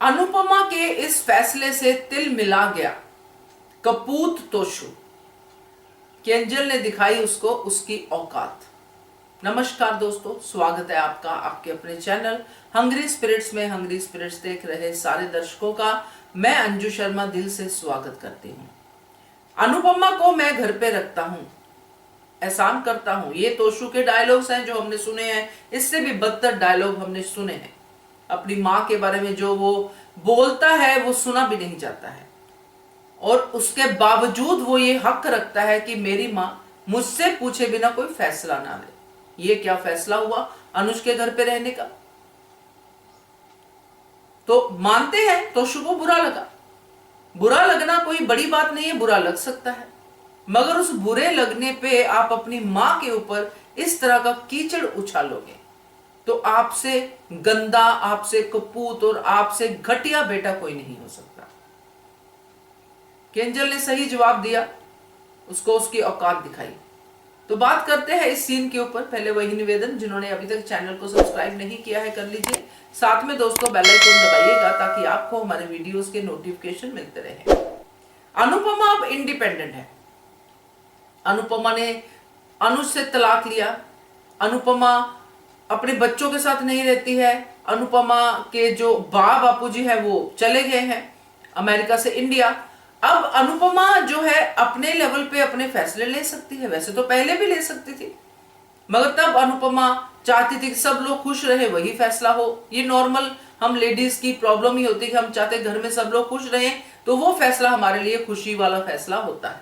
अनुपमा के इस फैसले से तिल मिला गया कपूत तोशु। केंजल ने दिखाई उसको उसकी औकात। नमस्कार दोस्तों, स्वागत है आपका आपके अपने चैनल हंग्री स्पिरिट्स में। हंग्री स्पिरिट्स देख रहे सारे दर्शकों का मैं अंजू शर्मा दिल से स्वागत करती हूँ। अनुपमा को मैं घर पे रखता हूँ, एहसान करता हूँ। ये तोशु के डायलॉग्स हैं जो हमने सुने हैं, इससे भी बदतर डायलॉग हमने सुने हैं। अपनी माँ के बारे में जो वो बोलता है वो सुना भी नहीं जाता है, और उसके बावजूद वो ये हक रखता है कि मेरी माँ मुझसे पूछे बिना कोई फैसला ना ले। ये क्या फैसला हुआ अनुज के घर पे रहने का? तो मानते हैं तोशु को बुरा लगा। बुरा लगना कोई बड़ी बात नहीं है, बुरा लग सकता है, मगर उस बुरे लगने पे आप अपनी माँ के ऊपर इस तरह का कीचड़ उछालोगे तो आपसे गंदा, आपसे कपूत और आपसे घटिया बेटा कोई नहीं हो सकता। केंजल ने सही जवाब दिया, उसको उसकी औकात दिखाई। तो बात करते हैं इस सीन के ऊपर। पहले वही निवेदन, जिन्होंने अभी तक चैनल को सब्सक्राइब नहीं किया है कर लीजिए। साथ में दोस्तों बेल आइकन दबाइएगा ताकि आपको हमारे वीडियोस के नोटिफिकेशन मिलते रहे। अनुपमा अब इंडिपेंडेंट है। अनुपमा ने अनुज से तलाक लिया। अनुपमा अपने बच्चों के साथ नहीं रहती है। अनुपमा के जो बापूजी है वो चले गए हैं अमेरिका से इंडिया। अब अनुपमा जो है अपने लेवल पे अपने फैसले ले सकती है। वैसे तो पहले भी ले सकती थी, मगर तब अनुपमा चाहती थी कि सब लोग खुश रहे, वही फैसला हो। ये नॉर्मल हम लेडीज की प्रॉब्लम ही होती है कि हम चाहते घर में सब लोग खुश रहें, तो वो फैसला हमारे लिए खुशी वाला फैसला होता है।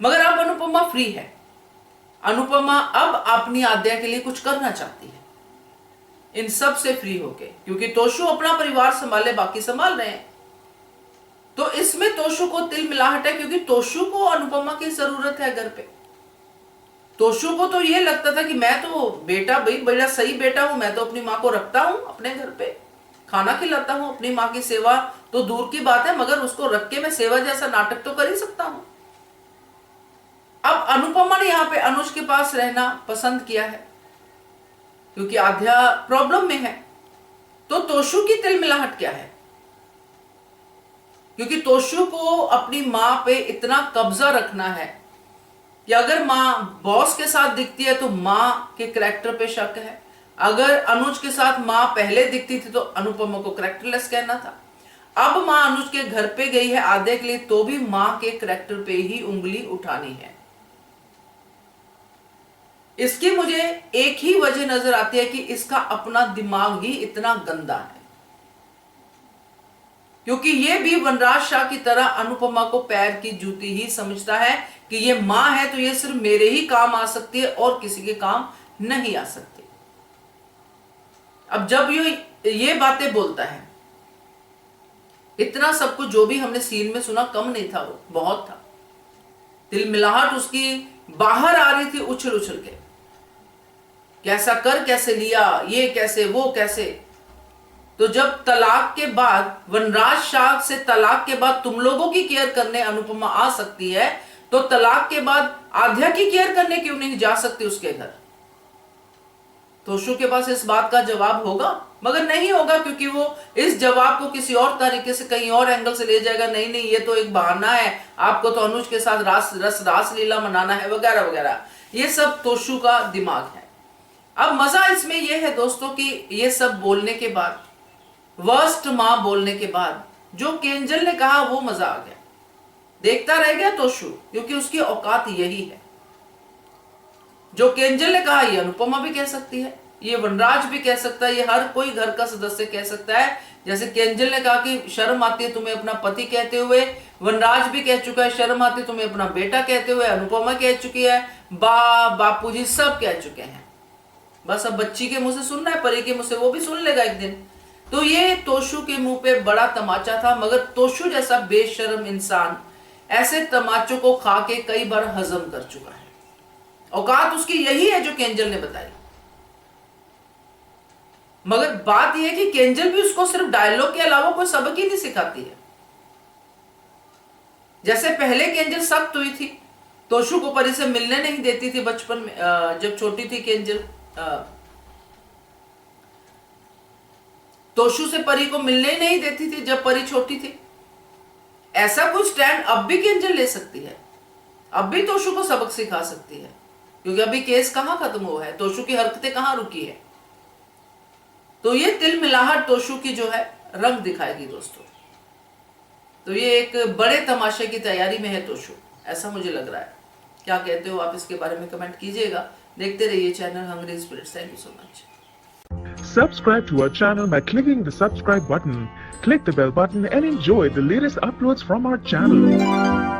मगर अब अनुपमा फ्री है। अनुपमा अब अपनी आद्या के लिए कुछ करना चाहती है, इन सब से फ्री होके, क्योंकि तोशु अपना परिवार संभाले, बाकी संभाल रहे हैं। तो इसमें तोशु को तिल मिलाहट है, क्योंकि तोशु को अनुपमा की जरूरत है घर पे। तोशु को तो ये लगता था कि मैं तो बेटा, भाई बड़ा सही बेटा हूं, मैं तो अपनी माँ को रखता हूं अपने घर पे, खाना खिलाता हूं, अपनी माँ की सेवा तो दूर की बात है, मगर उसको रख के मैं सेवा जैसा नाटक तो कर ही सकता हूं। अब अनुपमा ने यहाँ पे अनुज के पास रहना पसंद किया है, क्योंकि आध्या प्रॉब्लम में है। तो तोशु की तिल मिलाहट क्या है? क्योंकि तोशु को अपनी मां पे इतना कब्जा रखना है कि अगर मां बॉस के साथ दिखती है तो मां के करैक्टर पे शक है। अगर अनुज के साथ मां पहले दिखती थी तो अनुपमा को करैक्टरलेस कहना था। अब मां अनुज के घर पे गई है आधे के लिए, तो भी मां के करैक्टर पे ही उंगली उठानी है। इसकी मुझे एक ही वजह नजर आती है कि इसका अपना दिमाग ही इतना गंदा है, क्योंकि ये भी वनराज शाह की तरह अनुपमा को पैर की जूती ही समझता है कि ये मां है तो ये सिर्फ मेरे ही काम आ सकती है और किसी के काम नहीं आ सकती। अब जब ये बातें बोलता है, इतना सब कुछ जो भी हमने सीन में सुना कम नहीं था, वो बहुत था। तिलमिलाहट उसकी बाहर आ रही थी उछल उछल के, कैसा कर कैसे लिया, ये कैसे वो कैसे। तो जब तलाक के बाद, वनराज शाह से तलाक के बाद तुम लोगों की केयर करने अनुपमा आ सकती है, तो तलाक के बाद आध्या की केयर करने क्यों नहीं जा सकती उसके घर? तोशु के पास इस बात का जवाब होगा, मगर नहीं होगा, क्योंकि वो इस जवाब को किसी और तरीके से कहीं और एंगल से ले जाएगा। नहीं नहीं, ये तो एक बहाना है, आपको तो अनुज के साथ रास लीला मनाना है वगैरह वगैरह। ये सब तोशु का दिमाग है। अब मजा इसमें यह है दोस्तों कि ये सब बोलने के बाद, वर्स्ट मां बोलने के बाद, जो केंजल ने कहा वो मजा आ गया। देखता रह गया तोशु, क्योंकि उसकी औकात यही है। जो केंजल ने कहा ये अनुपमा भी कह सकती है, ये वनराज भी कह सकता है, ये हर कोई घर का सदस्य कह सकता है। जैसे केंजल ने कहा कि शर्म आती है तुम्हें अपना पति कहते हुए, वनराज भी कह चुका है शर्म आती है तुम्हें अपना बेटा कहते हुए, अनुपमा कह चुकी है, बापूजी सब कह चुके हैं। बस अब बच्ची के मुंह से सुनना है, परी के मुंह से, वो भी सुन लेगा एक दिन। तो ये तोशु के मुंह पे बड़ा तमाचा था, मगर तोशु जैसा बेशर्म इंसान ऐसे तमाचों को खा के कई बार हजम कर चुका है। औकात उसकी यही है जो केंजल ने बताई। मगर बात यह है कि केंजल भी उसको सिर्फ डायलॉग के अलावा कोई सबक ही नहीं सिखाती है। जैसे पहले केंजल सख्त हुई थी, तोशु को परी से मिलने नहीं देती थी बचपन में, जब छोटी थी केंजल, तोशु से परी को मिलने ही नहीं देती थी जब परी छोटी थी। ऐसा कुछ स्टैंड अब भी किंजल ले सकती है, अब भी तोशु को सबक सिखा सकती है, क्योंकि अभी केस कहां खत्म हुआ है, तोशु की हरकतें कहां रुकी है। तो ये तिल मिलाहट तोशु की जो है रंग दिखाएगी दोस्तों। तो ये एक बड़े तमाशे की तैयारी में है तोशु, ऐसा मुझे लग रहा है। क्या कहते हो आप इसके बारे में कमेंट कीजिएगा। देखते रहिए channel Hungry Spirits. Thank you so much. Subscribe to our channel by clicking the subscribe button. Click the bell button and enjoy the latest uploads from our channel.